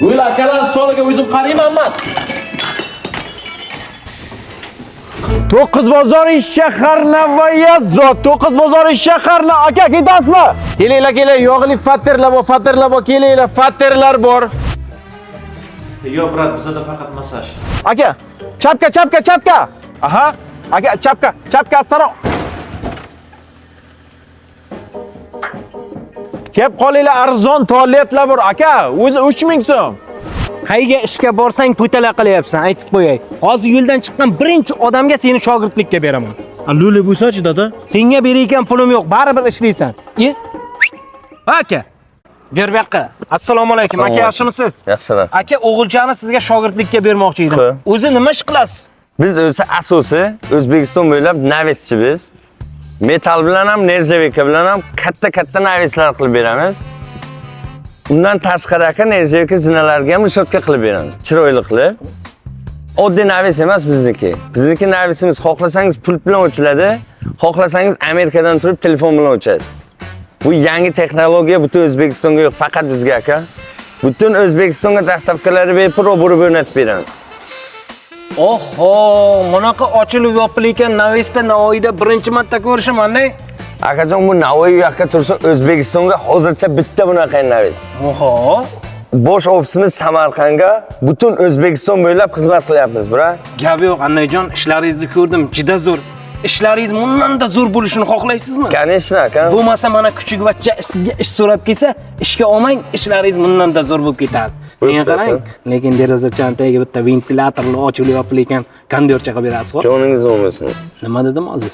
O'yla akalar stoliga o'zim qaraymanman. To'qqiz bozor shaharna vayazot. To'qqiz bozor shaharna aka ketasizmi? Kelinglar, yog'li fatterlar bor, kelinglar, fatterlar bor. Yo'q, brat, bizda faqat massaj. Aka, chapka. Aha, aka, chapka asaro. Kep qolinglar, arzon tualetlar bor, aka. O'zi 3000 so'm. Qayga ishga borsang po'tala qilyapsan, aytib qo'yay. Hozir yo'ldan chiqqan birinchi odamga seni shogirdlikka beraman. Luli bo'lsa-chi, dada? Senga berayotgan pulim yo'q, baribir ishlaysan. Aka. Ber bu yoqqa. Assalomu alaykum. Aka, yaxshimisiz? Yaxshilar. Aka, o'g'ilchani sizga shogirdlikka bermoqchi edim. O'zi nima ish qilasiz? Biz o'zi asosi O'zbekiston bo'ylab navischi biz. Metal bilan ham, nerjavika bilan ham katta navislar qilib beramiz. Undan tashqari aka nerjavika zinalarga ham rishotka qilib beramiz. Chiroyli qilib. Oddiy navis emas bizniki. Bizniki navisimiz xohlasangiz pult bilan o'chiladi, xohlasangiz Amerikadan turib telefon bilan o'chasiz. Bu yangi texnologiya butun O'zbekistonga yo'q, faqat bizga aka. Butun O'zbekistonga dastavkalarni bepul o'rib o'rnatib beramiz. Oho, bunaqa ochilib yopilayotgan Navisda Navoiyda birinchi marta ko'rishiman-da. Akajon, bu Navoiy yoqqa tursa O'zbekistonga hozircha bitta bunaqa navis. Oho. Bosh ofisimiz Samarqandga butun O'zbekiston bo'ylab xizmat qilyapmiz, bura. Gap yo'q, Annajon, ishlaringizni ko'rdim, juda zo'r. Ishlaringiz bundan-da zo'r bo'lishini xohlaysizmi? Конечно, aka. Bo'lmasa mana kuchukvachcha sizga ish so'rab kelsa, ishga olmang, ishlaringiz bundan-da zo'r bo'lib ketadi. Men qarang, lekin derazachaning tagiga bitta ventilyatorlar ochilib yopilayotgan kondyorcha qilib berasiz, xo'p? Joningiz bo'lmasin. Nima dedim hozir?